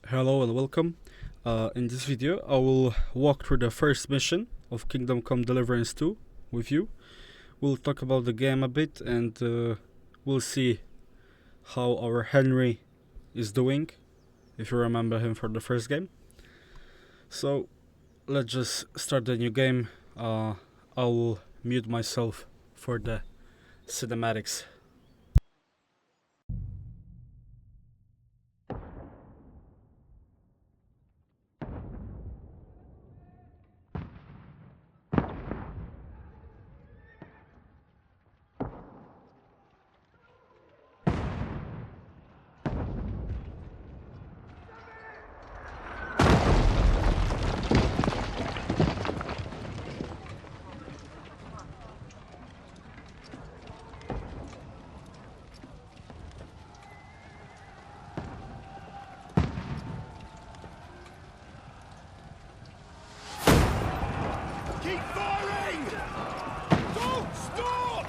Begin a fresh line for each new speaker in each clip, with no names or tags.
Hello and welcome. In this video, I will walk through the first mission of Kingdom Come Deliverance 2 with you. We'll talk about the game a bit and we'll see how our Henry is doing, if you remember him from the first game. So, let's just start the new game. I will mute myself for the cinematics.
Keep firing! Don't stop!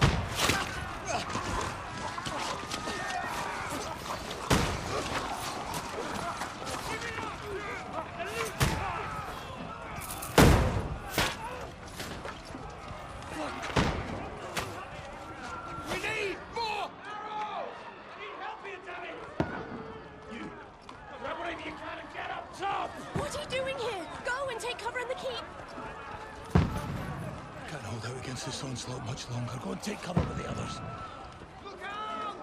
We need more arrows! Need help here, damn it! You grab whatever you can and get up top!
What are you doing here? Go and take cover in the keep.
Can't hold out against this onslaught much longer. Go and take cover with the others. Look out!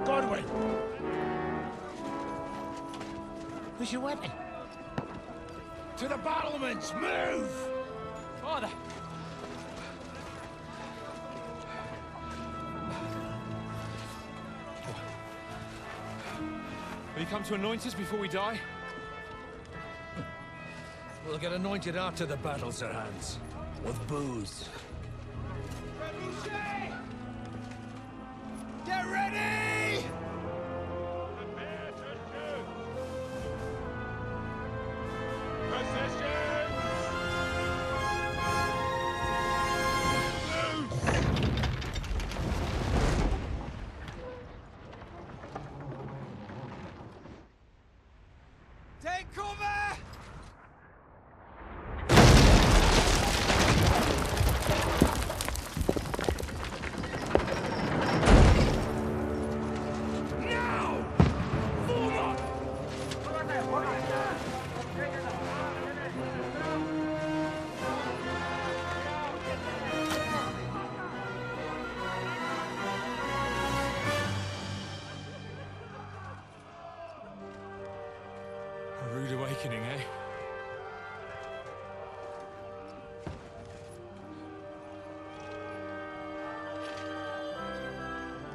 Godwin! Where's your weapon? To the battlements! Move! Father!
Will you come to anoint us before we die?
We'll get anointed after the battles are hands. With booze.
Get ready! Take cover! Now! Form up!
A rude awakening, eh?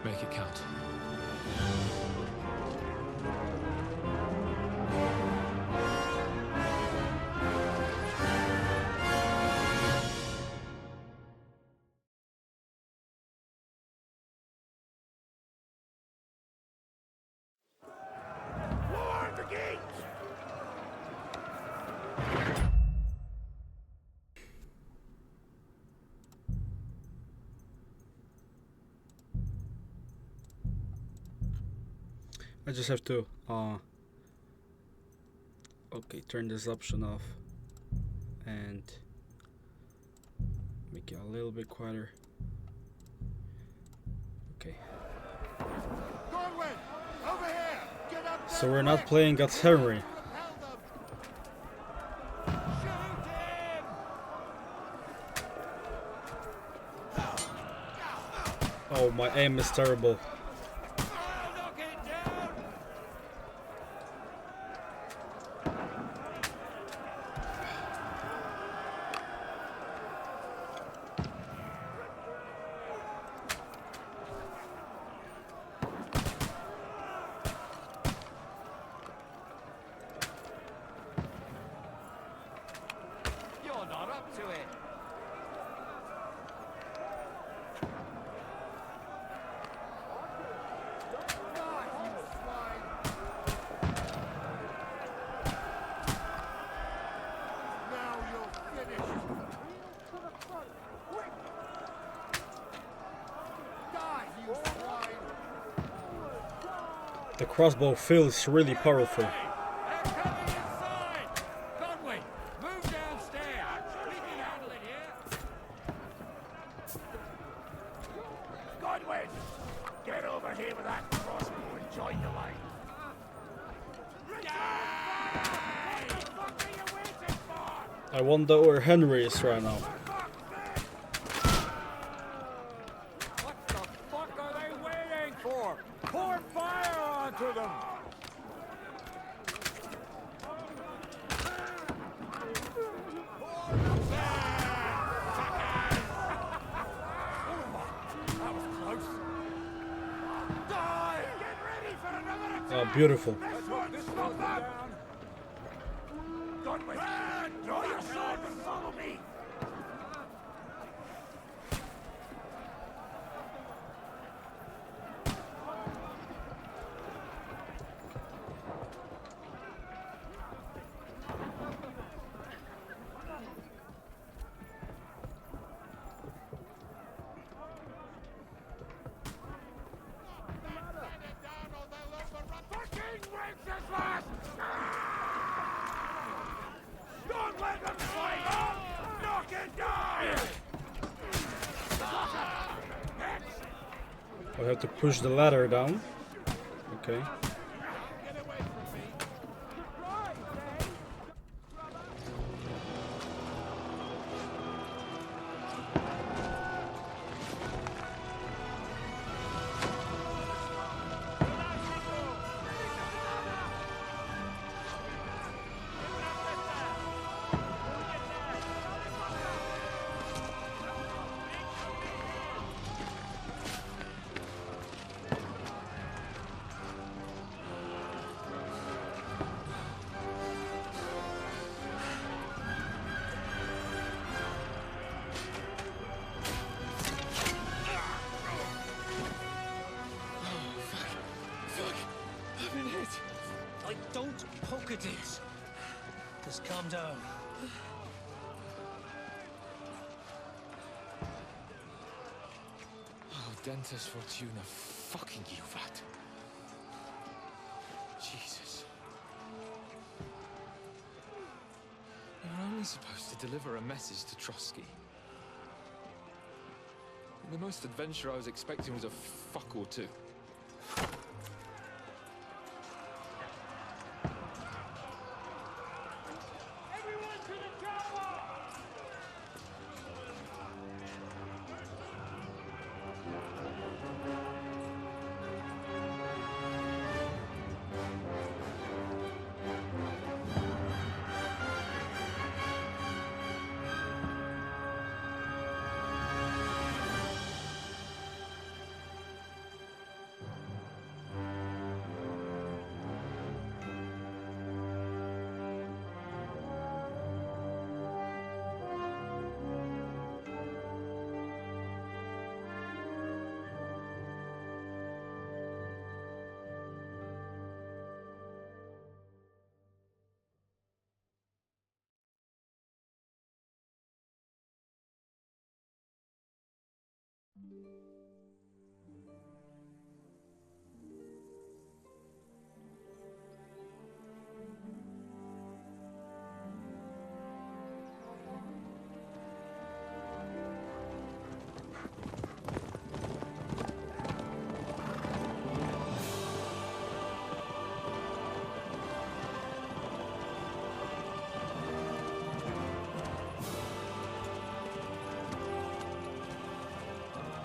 Make it count.
Lower the gate!
I just have to okay, turn this option off and make it a little bit quieter. Okay,
Godwin! Over here! Get up there!
so we're not playing as Henry.
Shoot him!
Oh, my aim is terrible.
Knock it down! You're not up to it.
The crossbow feels really powerful.
They're coming inside! Conway, move downstairs! We can handle it here! Conway! Get over here with that crossbow and join the line! What the fuck are you waiting for?
I wonder where Henry is right now.
What the fuck are they waiting for? Pour fire onto them! That was close. Die! Get ready for another attack!
Oh, beautiful.
Let's hope this slows them down. Godwin, draw your sword and follow me. Fucking Wenceslas! Don't let them fight up! Knock it down! Next!
I have to push the ladder down. Okay.
Get away from me!
I've been hit.
Don't poke at it. Just calm down.
Oh, Dentes Fortuna, fucking you, Vat. Jesus. You're only supposed to deliver a message to Trotsky. The most adventure I was expecting was a fuck or two.
Everyone to the tower!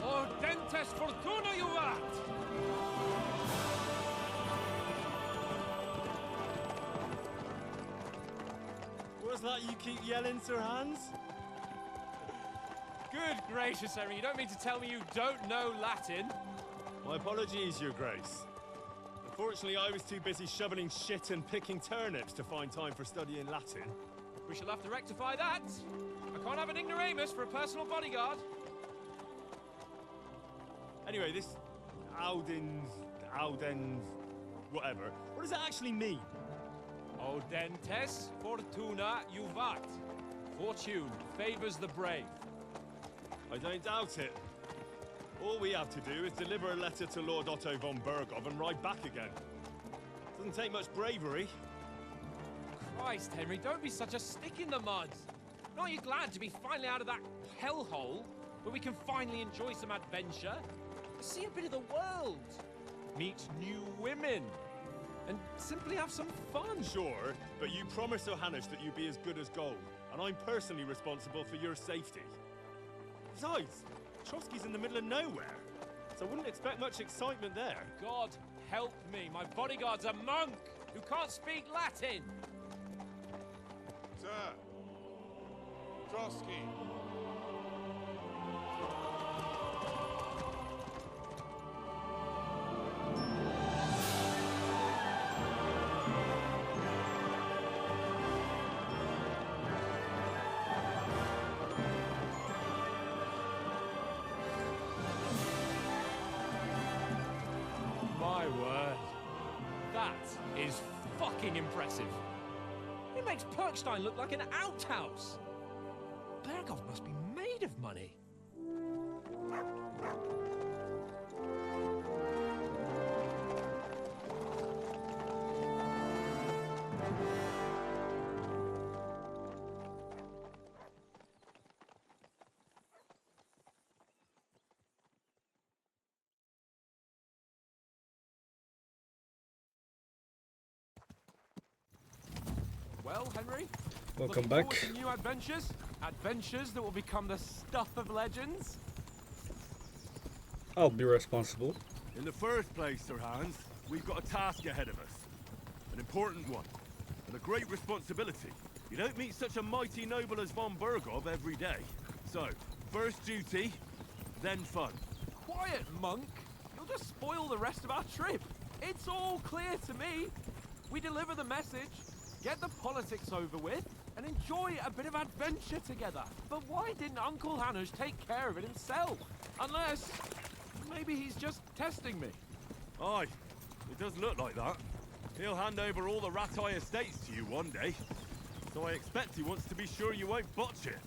Oh, Dentes Fortuna, you vat!
What's that you keep yelling, Sir Hans?
Good gracious, Henry, you don't mean to tell me you don't know Latin?
My apologies, Your Grace. Unfortunately, I was too busy shoveling shit and picking turnips to find time for studying Latin.
We shall have to rectify that. I can't have an ignoramus for a personal bodyguard.
Anyway, this Audens, whatever. What does that actually mean?
O Dentes Fortuna Juvat. Fortune favors the brave.
I don't doubt it. All we have to do is deliver a letter to Lord Otto von Bergov and ride back again. Doesn't take much bravery.
Christ, Henry, don't be such a stick in the mud. Aren't you glad to be finally out of that hellhole where we can finally enjoy some adventure? See a bit of the world, meet new women, and simply have some fun.
Sure, but you promised Johannes that you'd be as good as gold, and I'm personally responsible for your safety. Besides, Trotsky's in the middle of nowhere, so I wouldn't expect much excitement there.
God help me, my bodyguard's a monk who can't speak Latin.
Sir! Trotsky!
My word. That is fucking impressive. It makes Perkstein look like an outhouse. Berghoff must be made of money. Well, Henry,
Welcome
looking
back.
forward to new adventures? Adventures that will become the stuff of legends?
I'll be responsible.
In the first place, Sir Hans, we've got a task ahead of us. An important one, and a great responsibility. You don't meet such a mighty noble as von Berghoff every day. So, first duty, then fun.
Quiet, monk. You'll just spoil the rest of our trip. It's all clear to me. We deliver the message, get the politics over with, and enjoy a bit of adventure together. But why didn't Uncle Hanush take care of it himself? Unless, maybe he's just testing me.
Aye, it does look like that. He'll hand over all the Ratai estates to you one day. So I expect he wants to be sure you won't botch it.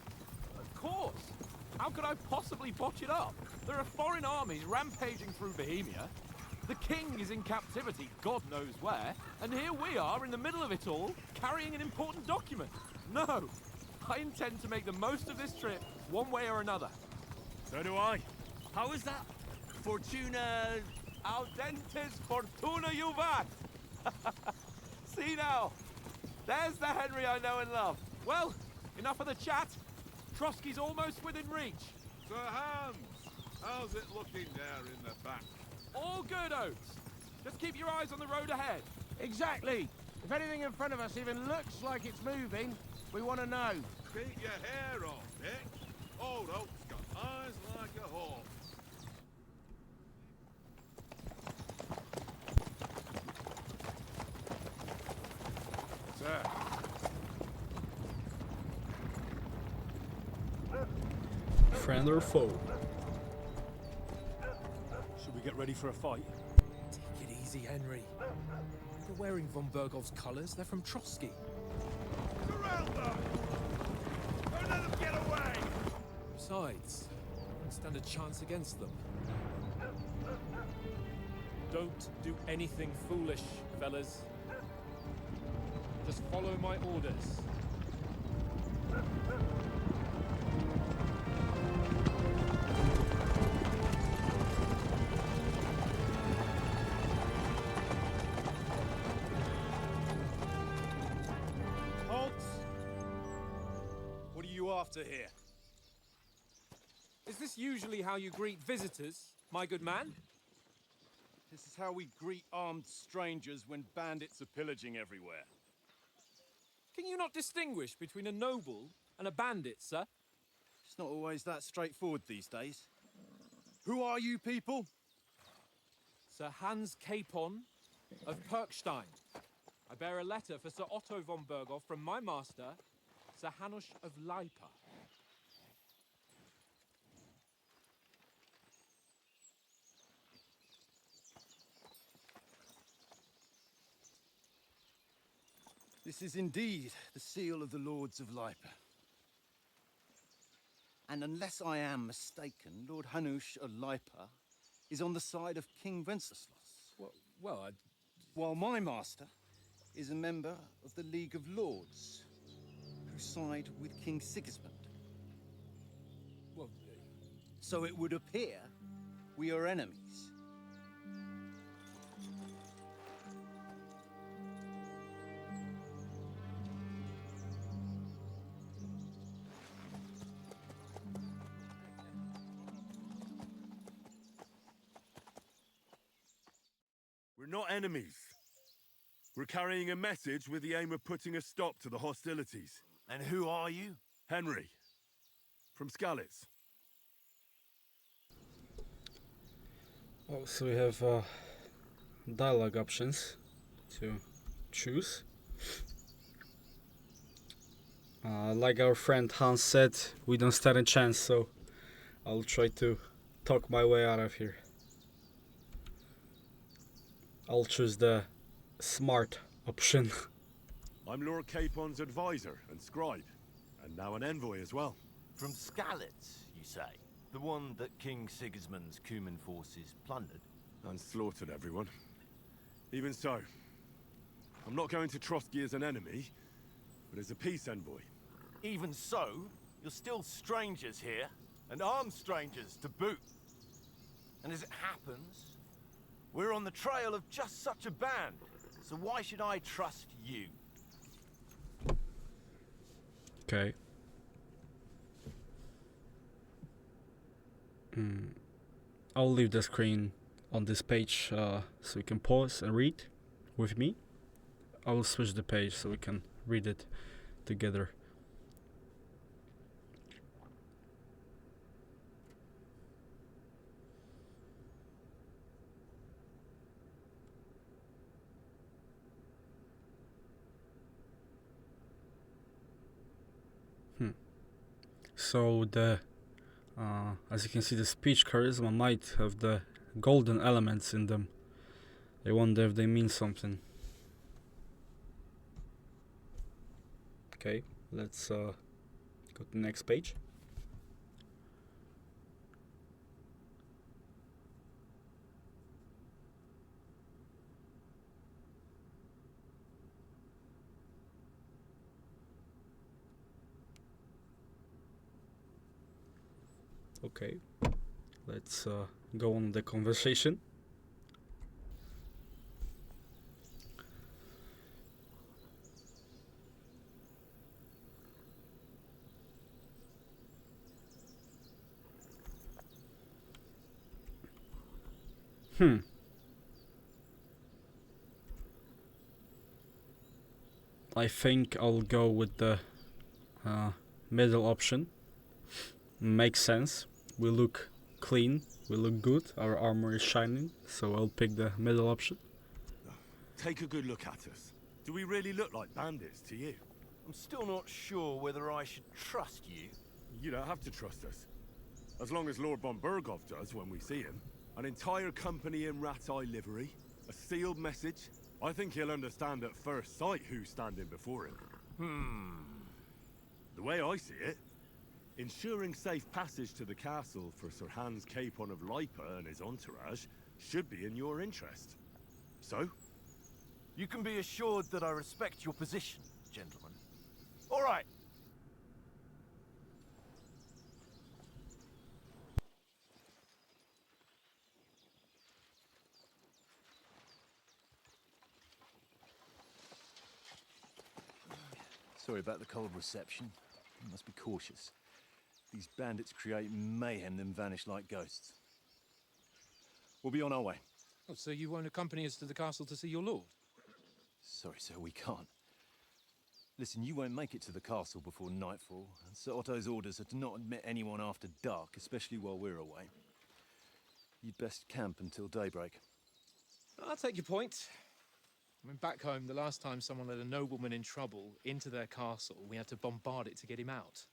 Of course. How could I possibly botch it up? There are foreign armies rampaging through Bohemia. The king is in captivity, God knows where, and here we are in the middle of it all, carrying an important document. No, I intend to make the most of this trip, one way or another.
So do I. How is that? Fortuna...
Audentes fortuna juvat! See now, there's the Henry I know and love. Well, enough of the chat. Trotsky's almost within reach.
Sir Hans! How's it looking there in the back?
All good, Oates. Just keep your eyes on the road ahead.
Exactly. If anything in front of us even looks like it's moving, we want to know.
Keep your hair on, Nick. Old Oak's got eyes like a hawk. Sir.
Friend or foe?
Should we get ready for a fight?
Take it easy, Henry. They're wearing von Berghoff's colours. They're from Trotsky.
Surround them! Don't let them get away!
Besides, I don't stand a chance against them. Don't do anything foolish, fellas. Just follow my orders.
Halt! What are you after here?
Is this usually how you greet visitors, my good man?
This is how we greet armed strangers when bandits are pillaging everywhere.
Can you not distinguish between a noble and a bandit, sir?
It's not always that straightforward these days. Who are you people?
Sir Hans Capon of Perkstein. I bear a letter for Sir Otto von Berghoff from my master, Sir Hanush of Lipa.
This is indeed the seal of the Lords of Lipa. And unless I am mistaken, Lord Hanush of Lipa is on the side of King Wenceslas.
Well,
while my master is a member of the League of Lords, who side with King Sigismund.
Well,
So it would appear we are enemies.
We're not enemies. We're carrying a message with the aim of putting a stop to the hostilities.
And who are you?
Henry, from Skalitz.
Oh, so we have dialogue options to choose. Like our friend Hans said, we don't stand a chance, so I'll try to talk my way out of here. I'll choose the smart option.
I'm Lord Capon's advisor and scribe, and now an envoy as well.
From Skalitz, you say? The one that King Sigismund's Cuman forces plundered?
And slaughtered everyone. Even so, I'm not going to Trotsky as an enemy, but as a peace envoy.
Even so, you're still strangers here, and armed strangers to boot. And as it happens, we're on the trail of just such a band, so why should I trust you?
Okay. I'll leave the screen on this page so you can pause and read with me. I will switch the page so we can read it together. So as you can see, the speech charisma might have the golden elements in them. I wonder if they mean something. Okay, let's go to the next page. Okay, let's go on the conversation. I think I'll go with the middle option. Makes sense. We look clean, we look good, our armor is shining, so I'll pick the middle option.
Take a good look at us. Do we really look like bandits to you?
I'm still not sure whether I should trust you.
You don't have to trust us. As long as Lord von Burgov does when we see him. An entire company in rat-eye livery, a sealed message. I think he'll understand at first sight who's standing before him. The way I see it, ensuring safe passage to the castle for Sir Hans Capon of Lipa and his entourage should be in your interest. So?
You can be assured that I respect your position, gentlemen. All right.
Sorry about the cold reception. You must be cautious. These bandits create mayhem, then vanish like ghosts. We'll be on our way.
Oh, so you won't accompany us to the castle to see your lord?
Sorry, sir, we can't. Listen, you won't make it to the castle before nightfall, and Sir Otto's orders are to not admit anyone after dark, especially while we're away. You'd best camp until daybreak.
I'll take your point. I mean, back home, the last time someone let a nobleman in trouble into their castle, we had to bombard it to get him out.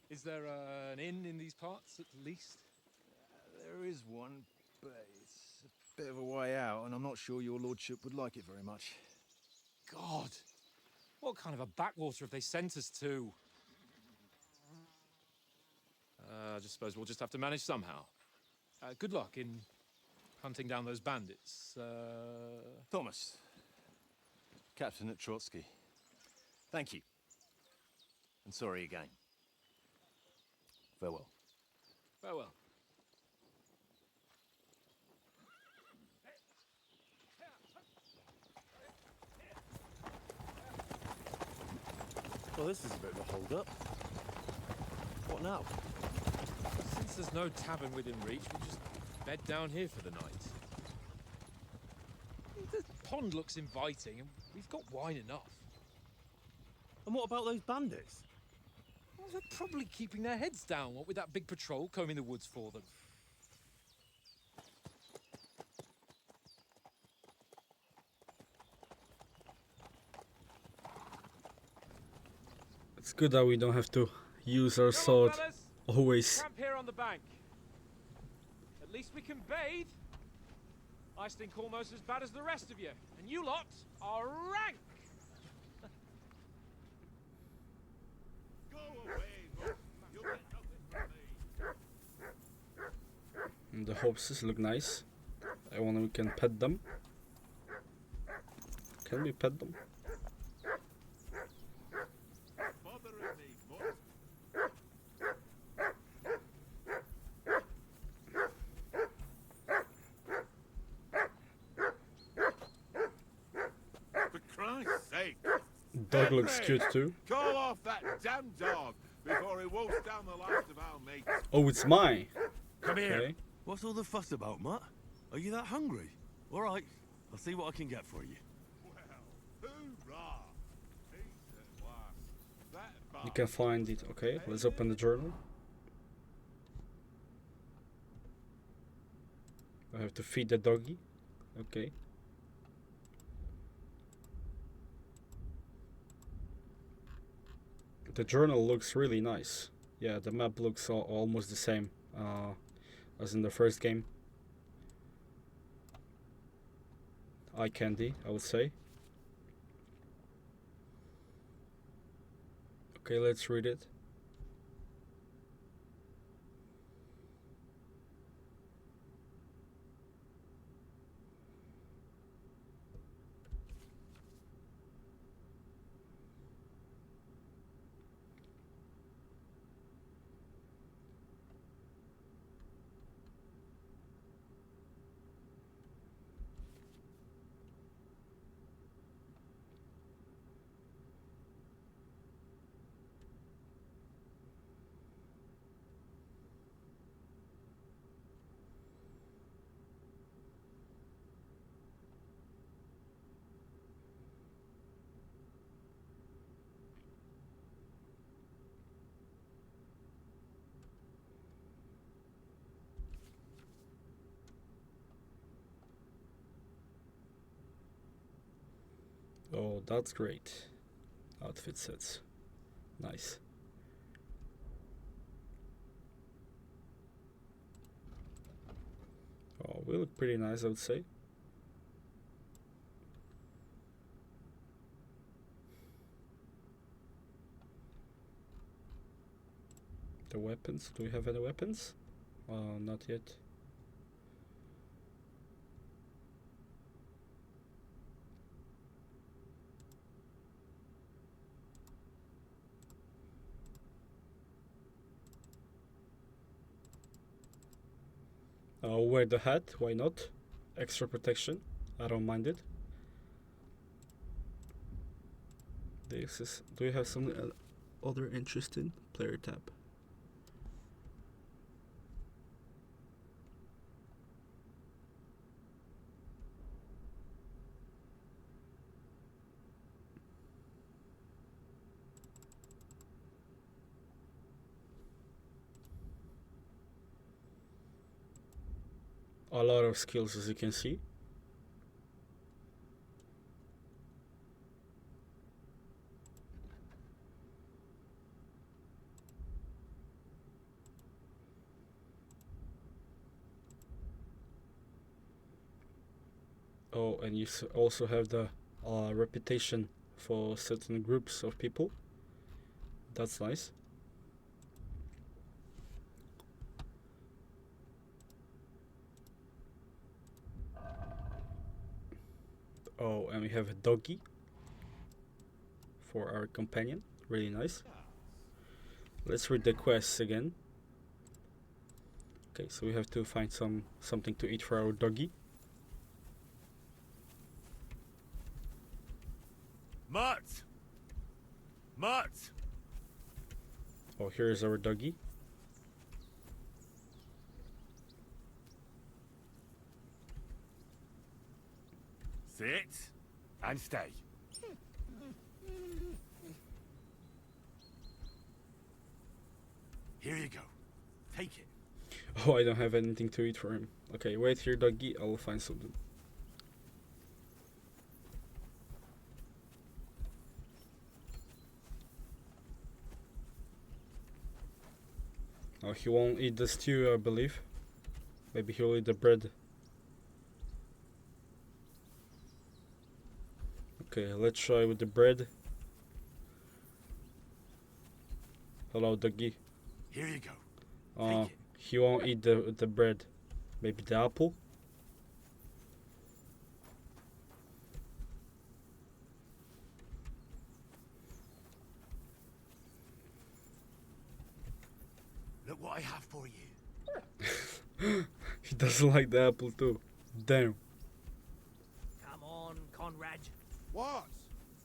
Is there an inn in these parts, at least?
There is one, but it's a bit of a way out, and I'm not sure your lordship would like it very much.
God! What kind of a backwater have they sent us to? I just suppose we'll just have to manage somehow. Good luck in hunting down those bandits.
Thomas, Captain at Trotsky. Thank you. And sorry again. Farewell.
Farewell.
Well, this is a bit of a hold-up. What now?
Since there's no tavern within reach, we'll just bed down here for the night. The pond looks inviting, and we've got wine enough.
And what about those bandits?
Well, they're probably keeping their heads down, what with that big patrol combing the woods for them.
It's good that we don't have to use our sword always.
Camp here on the bank. At least we can bathe. I stink almost as bad as the rest of you, and you lot are rank.
Go away, Monk. You'll get nothing from me.
And the horses look nice. I wonder we can pet them. Can we pet them?
Bothering me, Monk. For Christ's sake,
Dog looks cute too.
call off that damn dog before he wolfs down the last of our mates.
Oh, it's mine.
Come here.
Okay.
What's all the fuss about, Mutt? Are you that hungry? All right, I'll see what I can get for you.
Well, hoorah! Peace at last. That
You can find it. Okay, let's open the journal. I have to feed the doggy. Okay. The journal looks really nice. Yeah, the map looks almost the same as in the first game. Eye candy, I would say. Okay, let's read it. Oh, that's great. Outfit sets. Nice. Oh, we look pretty nice, I would say. The weapons. Do we have any weapons? Not yet. Wear the hat, why not? Extra protection, I don't mind it. This is. Do you have some other interesting player tab? A lot of skills, as you can see. Oh, and you also have the reputation for certain groups of people. That's nice. Oh, and we have a doggy for our companion. Really nice. Let's read the quests again. Okay, so we have to find something to eat for our doggy.
Mutt! Mutt!
Oh, here is our doggy.
Sit and stay. Here you go. Take it.
Oh, I don't have anything to eat for him. Okay, wait here, doggy. I will find something. Oh, he won't eat the stew, I believe. Maybe he'll eat the bread. Okay, let's try with the bread. Hello, doggy.
Here you go.
Oh,
Take it.
he won't eat the bread. Maybe the apple?
Look what I have for you.
He doesn't like the apple too. Damn.
Come on, Conrad.
What?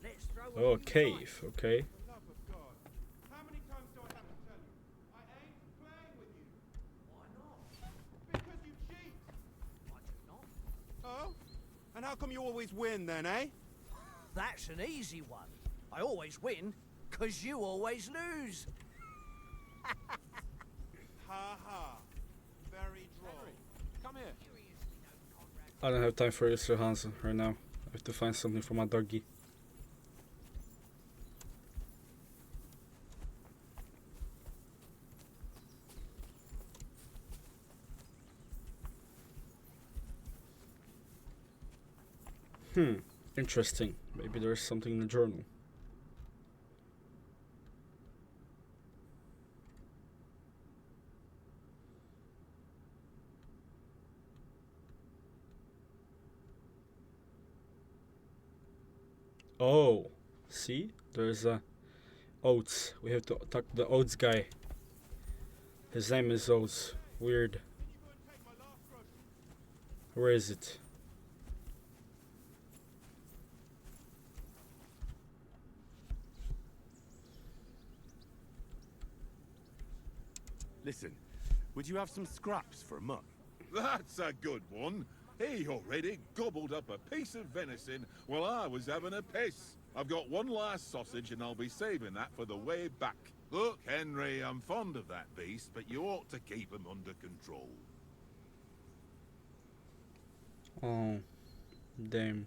Let's throw a
Oh,
few
cave. Okay.
For the love of God. How many times do I have to tell you? I ain't playing with you.
Why not?
Because you cheat.
I do not.
Oh? And how come you always win then, eh?
That's an easy one. I always win, 'cause you always lose.
Ha ha. Very droll.
Henry, come here.
Seriously though, Conrad.
I don't have time for Mr. Hansen right now. I have to find something for my doggy. Interesting. Maybe there's something in the journal. Oh, see? There's Oates. We have to talk to the Oates guy. His name is Oates. Weird. Where is it?
Listen, would you have some scraps for Mutt?
That's a good one. He already gobbled up a piece of venison while I was having a piss. I've got one last sausage and I'll be saving that for the way back. Look, Henry, I'm fond of that beast, but you ought to keep him under control.
Oh, damn.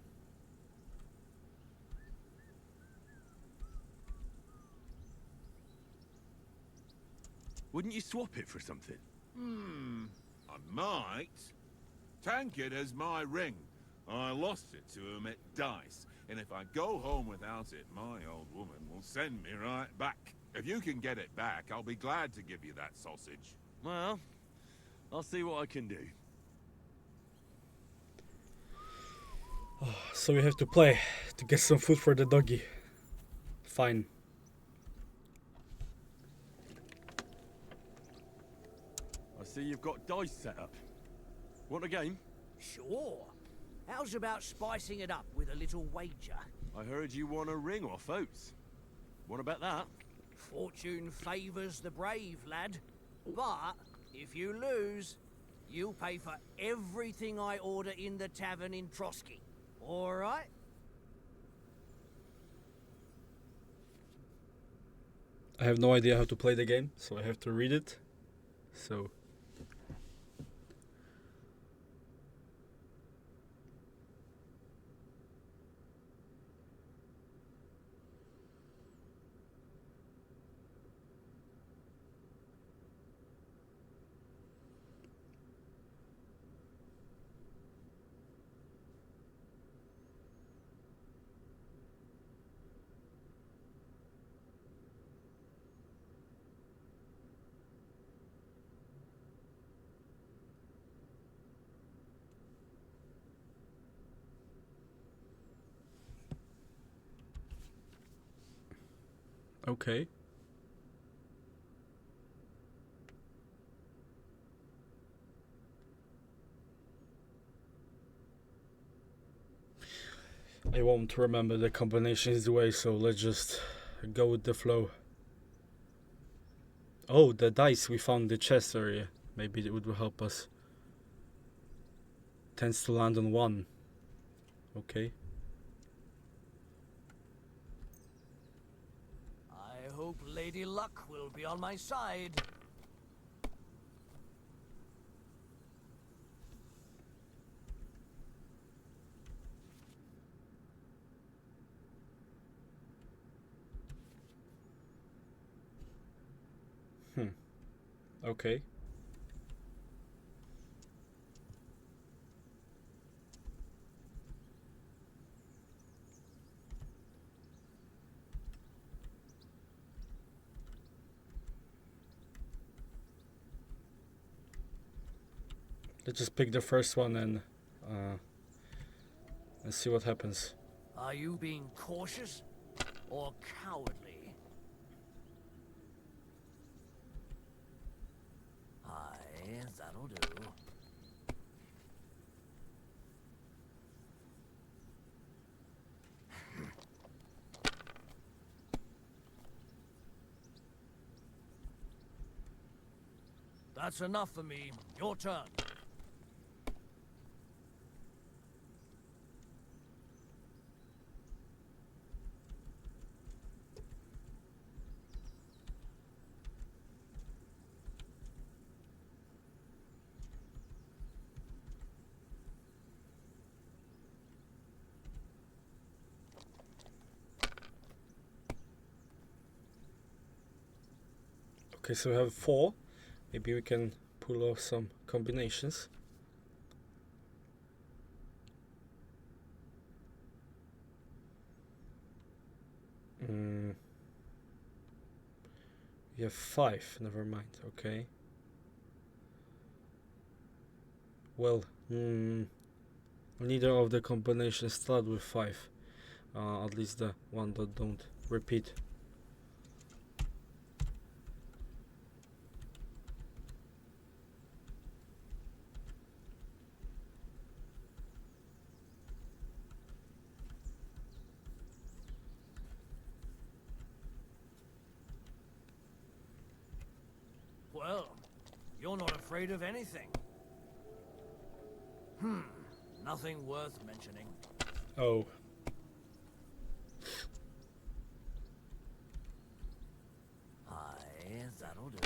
Wouldn't you swap it for something?
I might. Tankard has my ring. I lost it to him at dice, and if I go home without it, my old woman will send me right back. If you can get it back, I'll be glad to give you that sausage.
Well, I'll see what I can do.
So we have to play to get some food for the doggy. Fine.
I see you've got dice set up. Want a game?
Sure. How's about spicing it up with a little wager?
I heard you won a ring off Oates. What about that?
Fortune favours the brave, lad. But if you lose, you'll pay for everything I order in the tavern in Trotsky. All right?
I have no idea how to play the game, so I have to read it. So Okay. I won't remember the combinations the way, so let's just go with the flow. Oh, the dice we found in the chest area. Maybe it would help us. Tends to land on 1. Okay.
I hope Lady Luck will be on my side.
Okay. Let's just pick the first one and see what happens.
Are you being cautious or cowardly? Aye, that'll do. That's enough for me. Your turn.
Okay, so we have 4. Maybe we can pull off some combinations. We have 5. Never mind. Okay. Well, neither of the combinations start with 5. At least the one that don't repeat.
Well, you're not afraid of anything. Nothing worth mentioning.
Oh.
Aye, that'll do.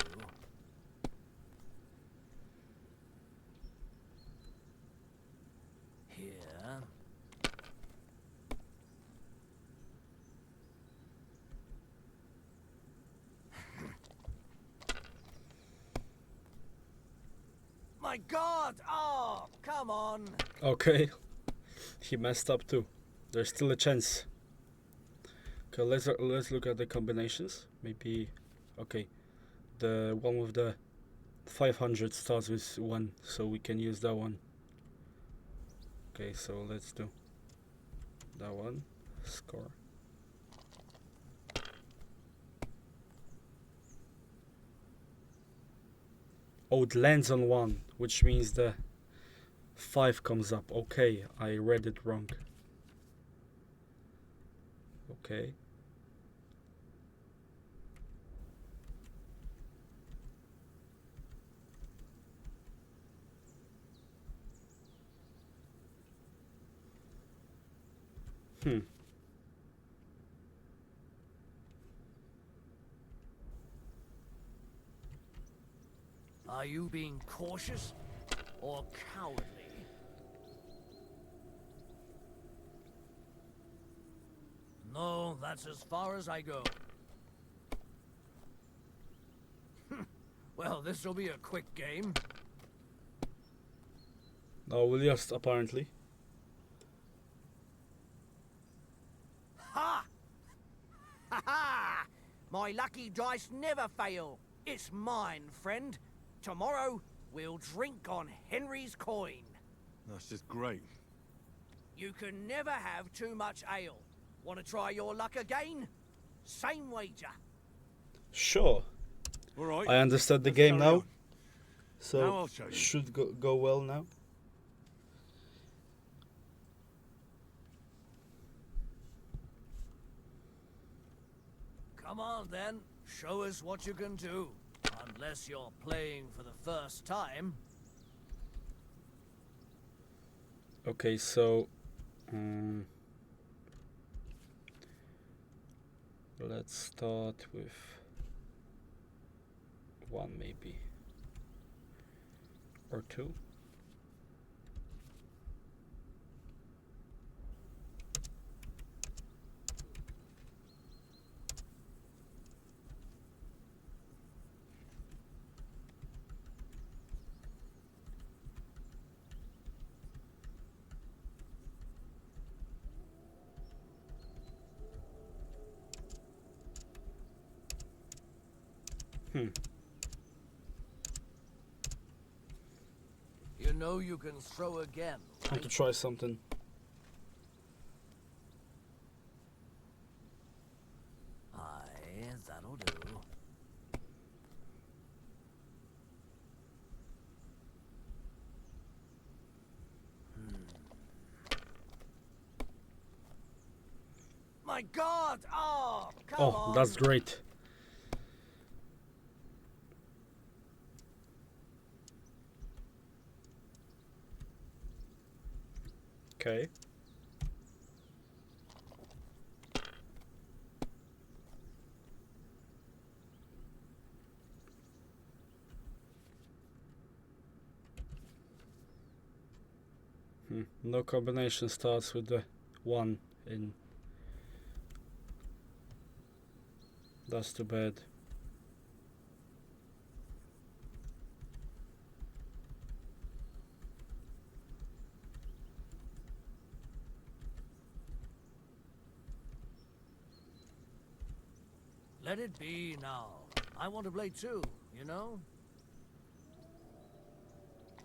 Here. My God! Oh, come on!
Okay. He messed up too. There's still a chance. Okay, let's look at the combinations. Maybe, okay, the one with the 500 starts with 1, so we can use that one. Okay, so let's do that one. Score. Oh, it lands on 1, which means the 5 comes up. Okay, I read it wrong. Okay.
Are you being cautious or cowardly? No, that's as far as I go. Well, this'll be a quick game.
No, we'll just apparently.
Ha! Ha ha! My lucky dice never fail. It's mine, friend. Tomorrow, we'll drink on Henry's coin.
That's just great.
You can never have too much ale. Want to try your luck again? Same wager.
Sure.
All right.
I understood the
let's
game
carry
now.
on.
So
Now I'll show you.
should go well now.
Come on then, show us what you can do. Unless you're playing for the first time.
Okay, so let's start with one maybe, or two.
You know you can throw again,
I want to
right?
try something.
Aye, that'll do. My God! Oh, come
Oh,
on!
that's great. Okay. No combination starts with the 1 in. That's too bad.
Let it be now. I want to play too, you know?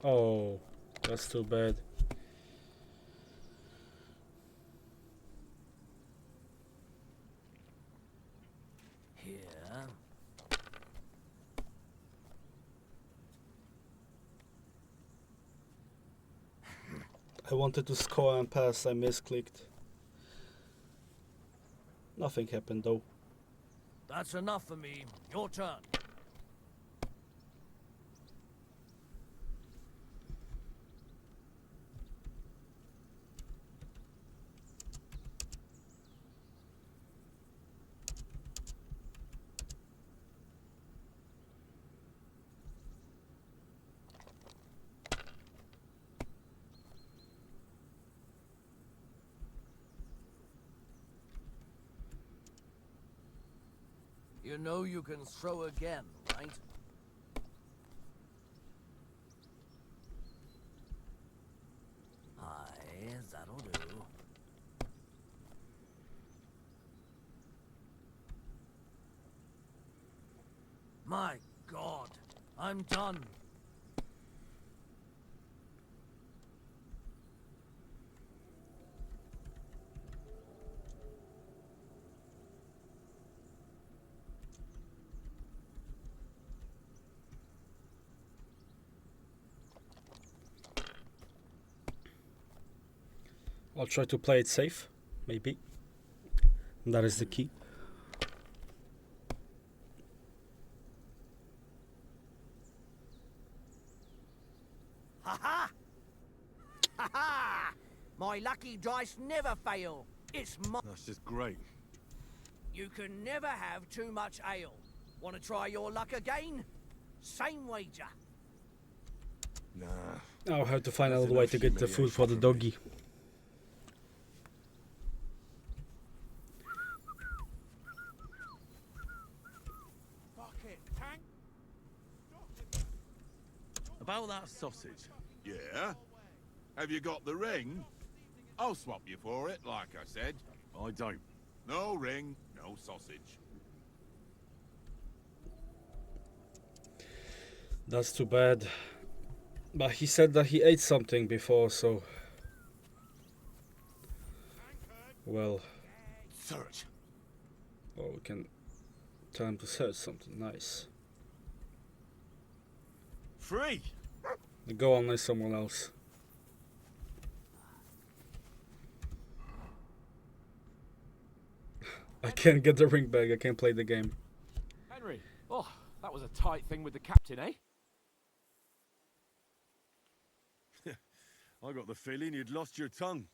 Oh, that's too bad.
Here.
I wanted to score and pass, I misclicked. Nothing happened though.
That's enough for me. Your turn. You know you can throw again, right? Aye, that'll do. My God, I'm done.
I'll try to play it safe, maybe. That is the key.
Ha ha! Ha ha! My lucky dice never fail. It's my...
That's just great.
You can never have too much ale. Want to try your luck again? Same wager.
Nah.
I'll have to find
That's
another way
enough
to get the food for the
humiliation for me.
doggy.
Fuck it, tank.
About that sausage.
Yeah? Have you got the ring? I'll swap you for it, like I said.
I don't.
No ring, no sausage.
That's too bad. But he said that he ate something before, so... Well...
Search.
Oh, we can Time to search something nice.
Free!
Go on like someone else. I can't get the ring back, I can't play the game.
Henry, oh, that was a tight thing with the captain, eh?
I got the feeling you'd lost your tongue.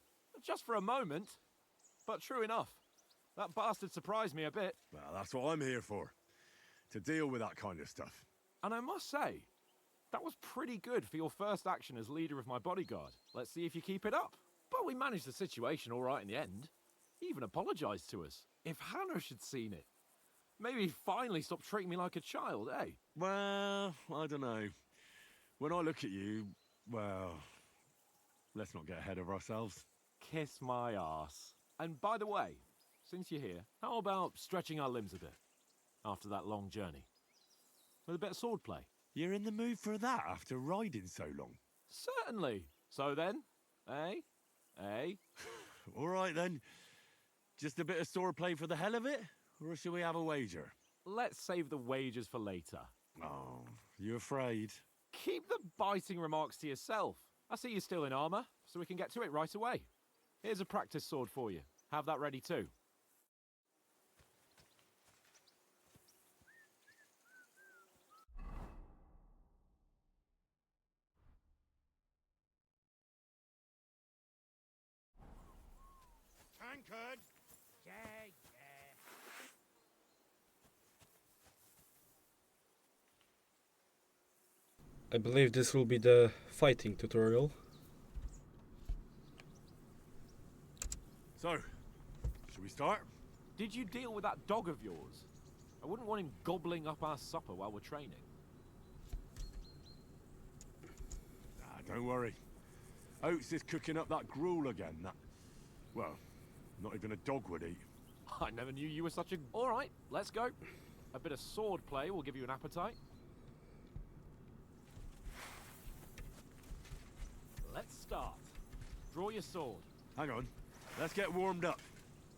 Just for a moment. But true enough. That bastard surprised me a bit.
Well, that's what I'm here for. To deal with that kind of stuff.
And I must say, that was pretty good for your first action as leader of my bodyguard. Let's see if you keep it up. But we managed the situation all right in the end. He even apologized to us. If Hanosh had seen it. Maybe he'd finally stop treating me like a child, eh?
Well, I don't know. When I look at you, well, let's not get ahead of ourselves.
Kiss my arse. And by the way, since you're here, how about stretching our limbs a bit? After that long journey. With a bit of swordplay.
You're in the mood for that after riding so long?
Certainly. So then, eh? Eh?
All right then. Just a bit of swordplay for the hell of it? Or should we have a wager?
Let's save the wagers for later.
Oh, you afraid?
Keep the biting remarks to yourself. I see you're still in armor, so we can get to it right away. Here's a practice sword for you. Have that ready too.
Tankard! Yeah.
I believe this will be the fighting tutorial.
So, should we start?
Did you deal with that dog of yours? I wouldn't want him gobbling up our supper while we're training.
Don't worry. Oates is cooking up that gruel again. That, well, not even a dog would eat.
I never knew you were such a... All right, let's go. A bit of sword play will give you an appetite. Let's start. Draw your sword.
Hang on. Let's get warmed up.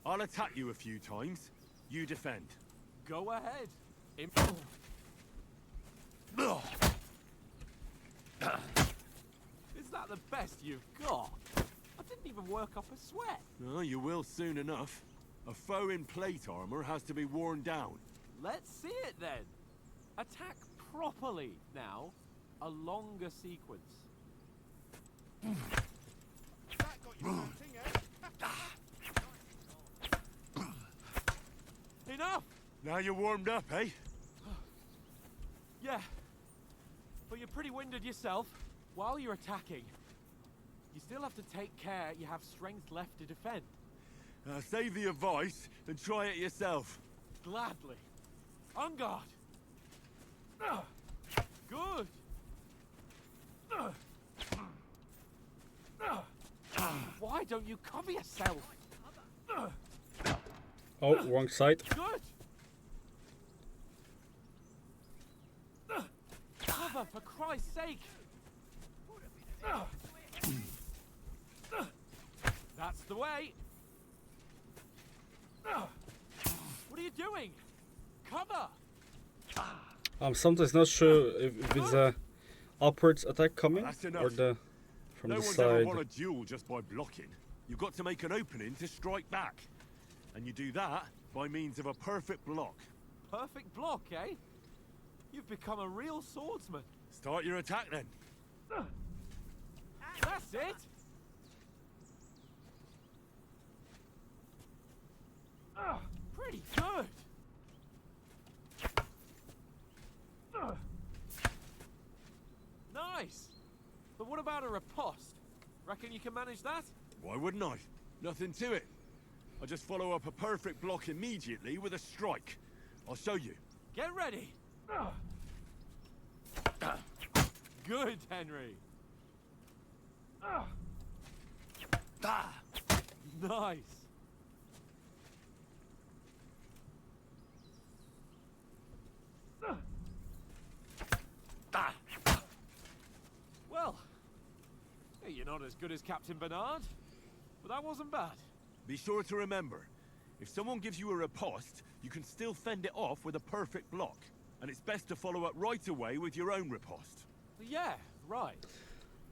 I'll attack you a few times. You defend.
Go ahead. Is that the best you've got? I didn't even work up a sweat.
Oh, you will soon enough. A foe in plate armor has to be worn down.
Let's see it then. Attack properly now. A longer sequence.
That got you something, eh?
Enough!
Now you're warmed up, eh?
Yeah. But you're pretty winded yourself. While you're attacking, you still have to take care you have strength left to defend.
Save the advice and try it yourself.
Gladly. On guard. Good. Why don't you cover yourself?
Oh, wrong side.
Good. Cover, for Christ's sake. That's the way. What are you doing? Cover.
I'm sometimes not sure if it's a upwards attack coming
That's
or
enough.
the from
No
the
one's ever
side.
won a duel just by blocking. You've got to make an opening to strike back. And you do that by means of a perfect block.
Perfect block, eh? You've become a real swordsman.
Start your attack then.
That's it. Pretty good. Nice. But what about a riposte? Reckon you can manage that?
Why wouldn't I? Nothing to it. I just follow up a perfect block immediately with a strike. I'll show you.
Get ready. Good, Henry. Nice. Well, hey, you're not as good as Captain Bernard, but that wasn't bad.
Be sure to remember, if someone gives you a riposte, you can still fend it off with a perfect block. And it's best to follow up right away with your own riposte.
Yeah, right.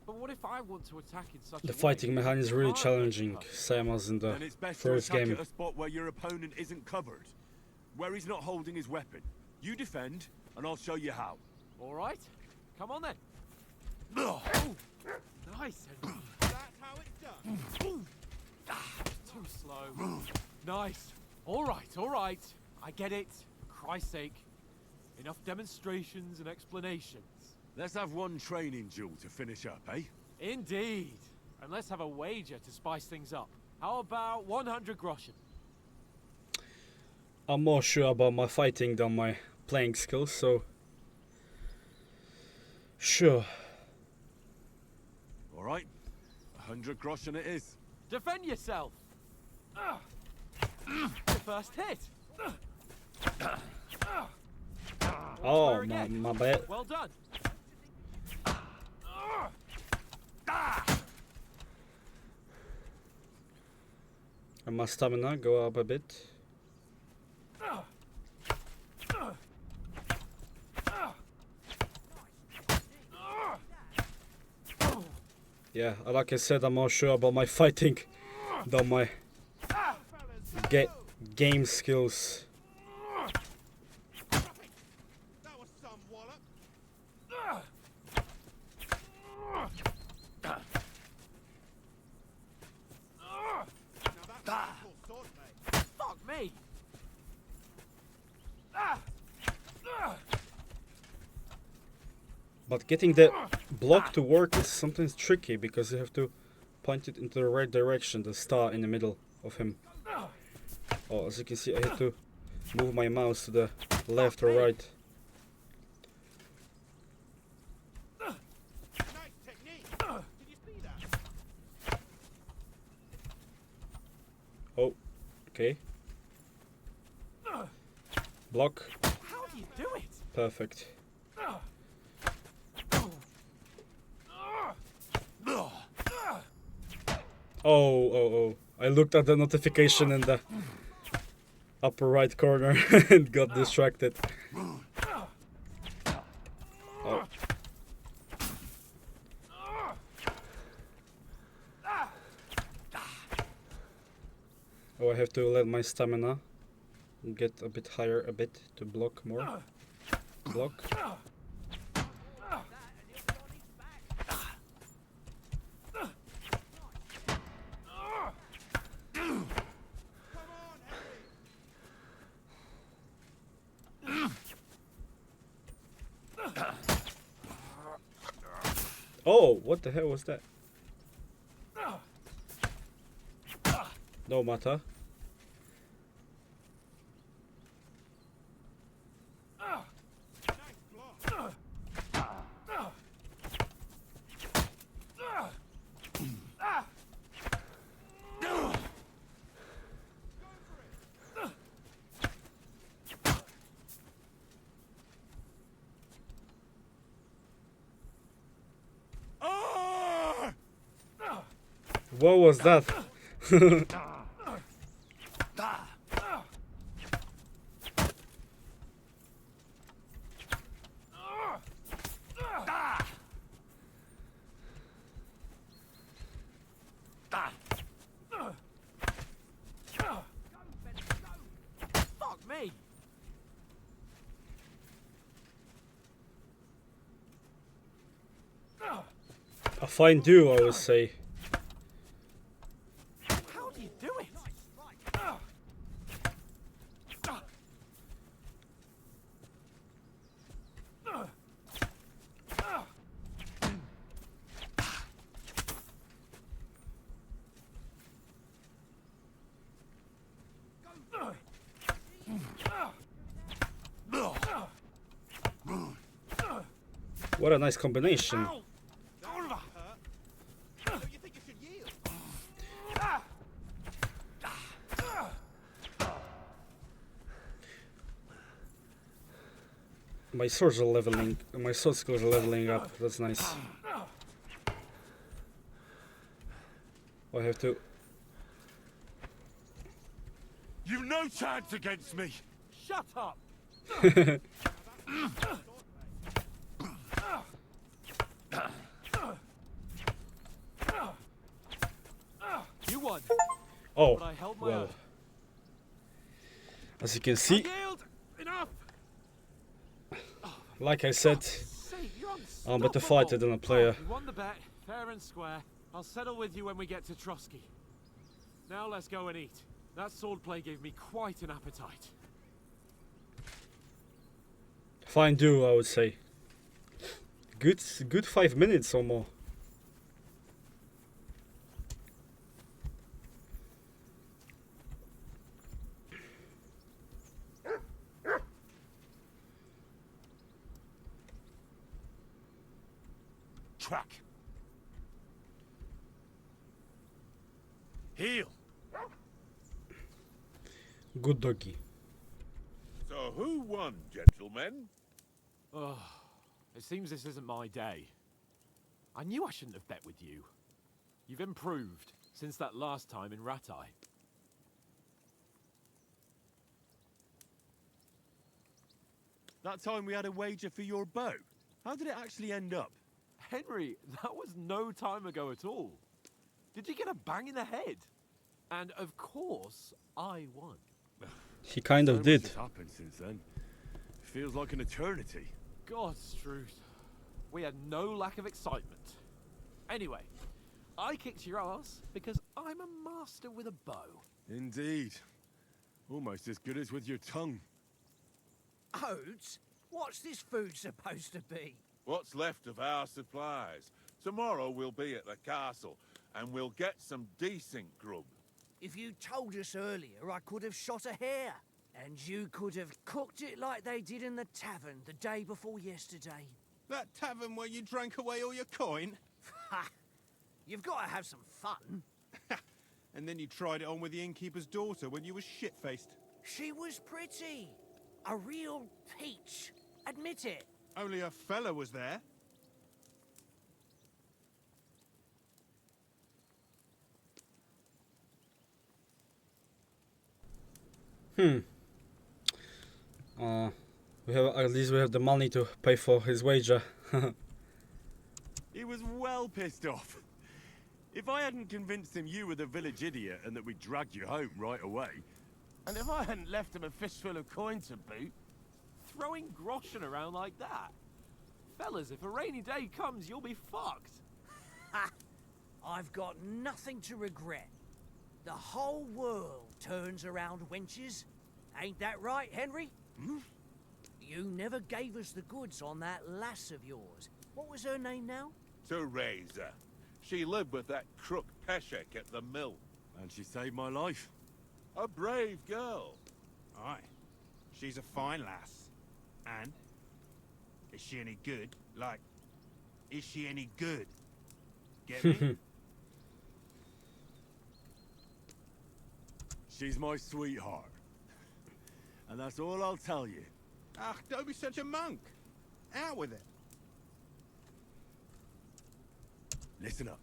But what if I want to attack in such
The
a
fighting
way
mechanic is
that
really
I
challenging,
get covered?
same as in the
Then it's best to
first
attack
game.
at a spot where your opponent isn't covered. Where he's not holding his weapon. You defend, and I'll show you how.
All right, come on then.
Ugh.
Nice, Henry.
That's how it's done.
Too slow. Nice. All right. I get it. For Christ's sake. Enough demonstrations and explanations.
Let's have one training duel to finish up, eh?
Indeed. And let's have a wager to spice things up. How about 100 groschen?
I'm more sure about my fighting than my playing skills, so sure.
All right, 100 groschen it is.
Defend yourself. The first hit.
Oh,
Again.
my bad.
Well done.
And my stamina go up a bit. Yeah, like I said, I'm more sure about my fighting than my game skills.
That was some wallop. Now that's a full sword, mate.
Fuck me.
But getting the block to work is sometimes tricky because you have to point it into the right direction, the star in the middle of him. Oh, as you can see, I have to move my mouse to the left or right.
Nice technique. Did you see that?
Oh, okay. Block.
How do you do it?
Perfect. Oh. I looked at the notification in the upper right corner and got distracted. Oh. Oh, I have to let my stamina get a bit higher to block more. Block. Oh, what the hell was that? No matter. What was that?
Fuck me.
A fine duo, I would say.
How do you do it?
What a nice combination.
Don't you think you should yield?
My swords are leveling. My sword skills are leveling up. That's nice. I have to.
You've no chance against me.
Shut up! You won.
Oh,
But I held my
well.
own.
As you can see,
Yield! Enough!
like I said,
Sake, you're
I'm better fighter than a player.
You won the bet, fair and square. I'll settle with you when we get to Trotsky. Now let's go and eat. That swordplay gave me quite an appetite.
Fine do, I would say. Good 5 minutes or more.
Track. Heel.
Good doggy.
So who won, gentlemen?
Oh, it seems this isn't my day. I knew I shouldn't have bet with you. You've improved since that last time in Ratai.
That time we had a wager for your bow. How did it actually end up?
Henry, that was no time ago at all. Did you get a bang in the head? And of course, I won.
He kind of
So
did.
much has happened since then. Feels like an eternity.
God's truth. We had no lack of excitement. Anyway, I kicked your ass because I'm a master with a bow.
Indeed. Almost as good as with your tongue.
Oats? What's this food supposed to be?
What's left of our supplies? Tomorrow we'll be at the castle, and we'll get some decent grub.
If you told us earlier, I could have shot a hare. And you could have cooked it like they did in the tavern the day before yesterday.
That tavern where you drank away all your coin?
Ha! You've got to have some fun.
And then you tried it on with the innkeeper's daughter when you were shit-faced.
She was pretty. A real peach. Admit it.
Only a fella was there.
We have at least we have the money to pay for his wager.
He was well pissed off. If I hadn't convinced him you were the village idiot and that we dragged you home right away...
And if I hadn't left him a fistful of coin to boot...
Throwing groschen around like that? Fellas, if a rainy day comes, you'll be fucked.
Ha! I've got nothing to regret. The whole world turns around wenches. Ain't that right, Henry?
Hmm?
You never gave us the goods on that lass of yours. What was her name now?
Teresa. She lived with that crook Peshek at the mill.
And she saved my life.
A brave girl.
Aye. She's a fine lass. And? Is she any good? Like, is she any good? Get me?
She's my sweetheart. And that's all I'll tell you.
Ach, don't be such a monk. Out with it.
Listen up.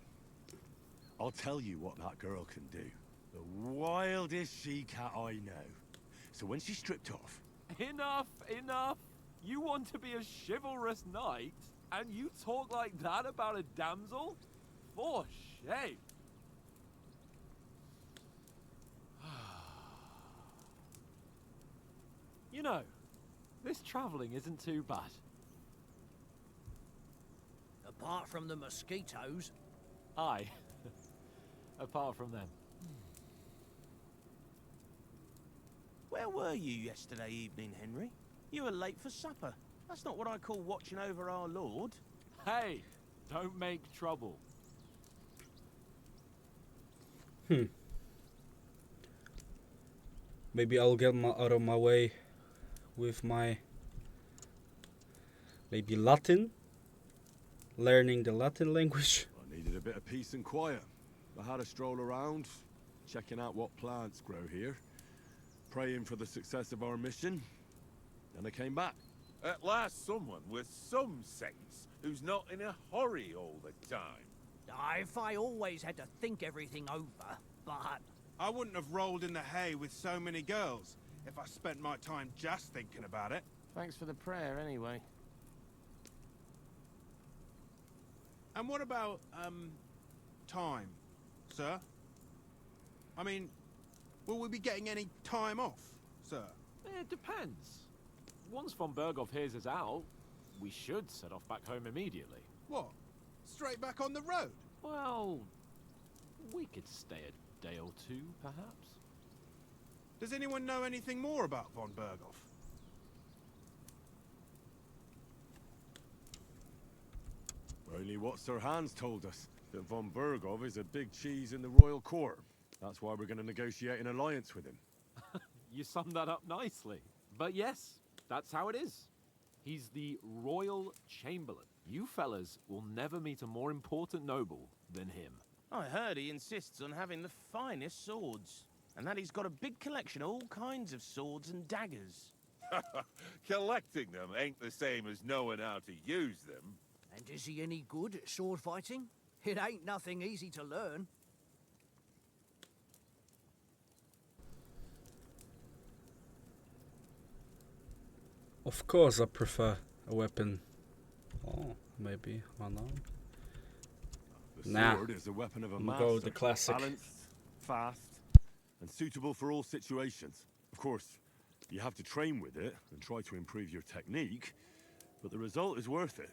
I'll tell you what that girl can do. The wildest she-cat I know. So when she's stripped off...
Enough, enough. You want to be a chivalrous knight, and you talk like that about a damsel? For shame. You know, this traveling isn't too bad.
Apart from the mosquitoes.
Aye. Apart from them.
Where were you yesterday evening, Henry? You were late for supper. That's not what I call watching over our lord.
Hey, don't make trouble.
Maybe I'll get out of my way with my maybe Latin, learning the Latin language.
I needed a bit of peace and quiet. I had a stroll around, checking out what plants grow here, praying for the success of our mission. Then I came back.
At last someone with some sense who's not in a hurry all the time.
If I always had to think everything over, but...
I wouldn't have rolled in the hay with so many girls. if I spent my time just thinking about it.
Thanks for the prayer, anyway.
And what about, time, sir? I mean, will we be getting any time off, sir?
It depends. Once von Berghoff hears us out, we should set off back home immediately.
What? Straight back on the road?
Well, we could stay a day or two, perhaps.
Does anyone know anything more about von Berghoff?
Only what Sir Hans told us, that von Berghoff is a big cheese in the royal court. That's why we're going to negotiate an alliance with him.
You summed that up nicely. But yes, that's how it is. He's the Royal Chamberlain. You fellas will never meet a more important noble than him.
I heard he insists on having the finest swords, and that he's got a big collection of all kinds of swords and daggers.
Collecting them ain't the same as knowing how to use them.
And is he any good at sword fighting? It ain't nothing easy to learn.
Of course I prefer a weapon. Oh, maybe unarmed.
The
Nah.
sword is a weapon of a
I'm
master.
gonna go with the classic.
Balanced, fast, and suitable for all situations. Of course, you have to train with it and try to improve your technique, but the result is worth it.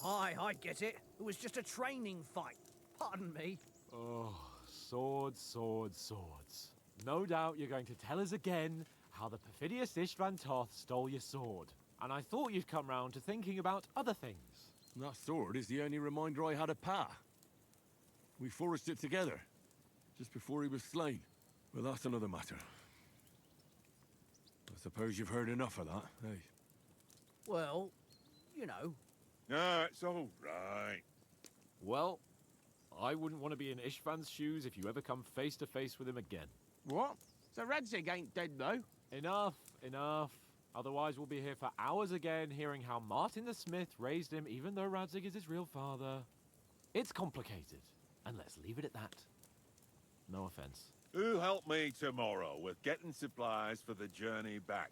Aye, I get it. It was just a training fight. Pardon me.
Oh, swords, swords, swords. No doubt you're going to tell us again how the perfidious Istvan Toth stole your sword. And I thought you'd come round to thinking about other things.
And that sword is the only reminder I had of Pa. We forged it together, just before he was slain. Well, that's another matter. I suppose you've heard enough of that, eh?
Well, you know.
No, it's all right.
Well, I wouldn't want to be in Istvan's shoes if you ever come face to face with him again.
What? So Radzig ain't dead, though?
Enough, enough. Otherwise we'll be here for hours again hearing how Martin the Smith raised him even though Radzig is his real father. It's complicated, and let's leave it at that. No offense.
Who'll help me tomorrow with getting supplies for the journey back?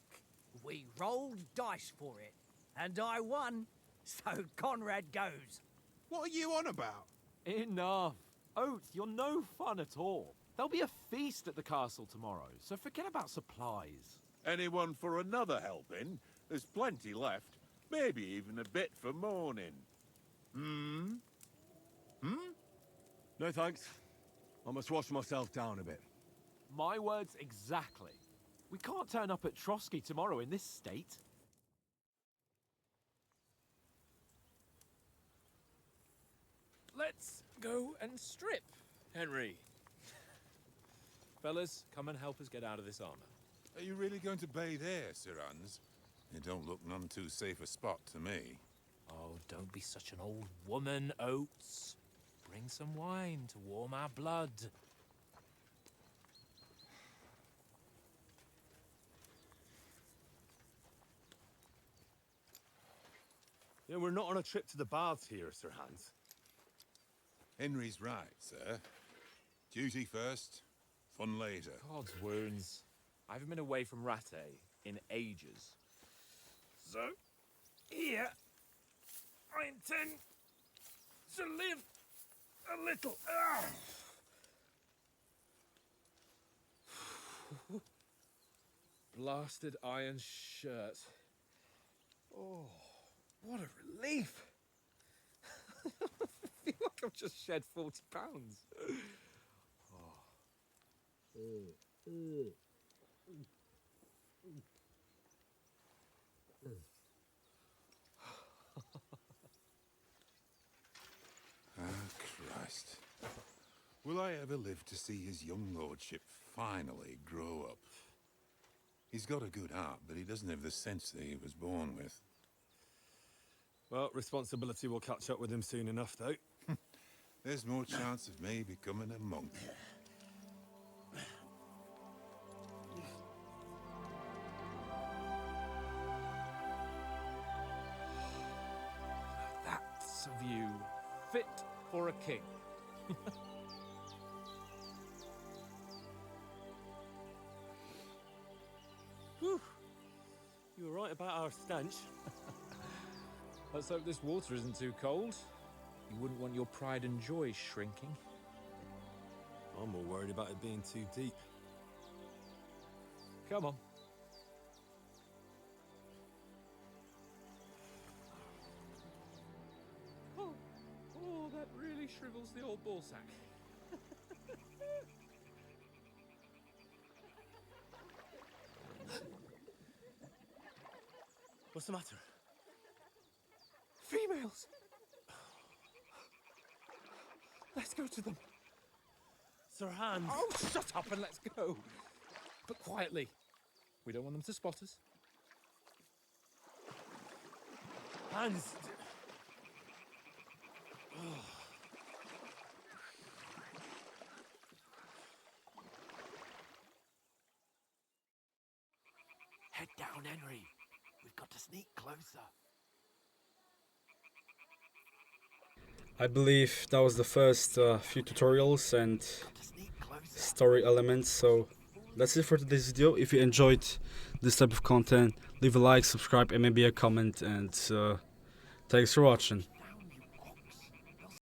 We rolled dice for it, and I won, so Conrad goes.
What are you on about?
Enough. Oates, you're no fun at all. There'll be a feast at the castle tomorrow, so forget about supplies.
Anyone for another helping? There's plenty left. Maybe even a bit for morning.
No thanks. I must wash myself down a bit.
My words exactly. We can't turn up at Trotsky tomorrow in this state.
Let's go and strip, Henry. Fellas, come and help us get out of this armor.
Are you really going to bathe here, Sir Hans? It don't look none too safe a spot to me.
Oh, don't be such an old woman, Oates. Bring some wine to warm our blood.
Yeah, we're not on a trip to the baths here, Sir Hans.
Henry's right, sir. Duty first, fun later.
God's wounds. I haven't been away from Rattay in ages. So, here, I intend to live a little. Blasted iron shirt. Oh, what a relief. I feel like I've just shed 40 pounds.
Ah, Christ. Will I ever live to see his young lordship finally grow up? He's got a good heart, but he doesn't have the sense that he was born with.
Well, responsibility will catch up with him soon enough, though.
There's more chance of me becoming a monk.
That's a view fit for a king. about our stench. Let's hope this water isn't too cold. You wouldn't want your pride and joy shrinking.
I'm more worried about it being too deep.
Come on. Oh, that really shrivels the old ball sack.
What's the matter?
Females! Let's go to them.
Sir Hans.
Oh, shut up and let's go. But quietly. We don't want them to spot us.
Hans.
Head down, Henry. We've got to sneak closer.
I believe that was the first few tutorials and story elements, so that's it for today's video. If you enjoyed this type of content, leave a like, subscribe and maybe a comment, and thanks for watching.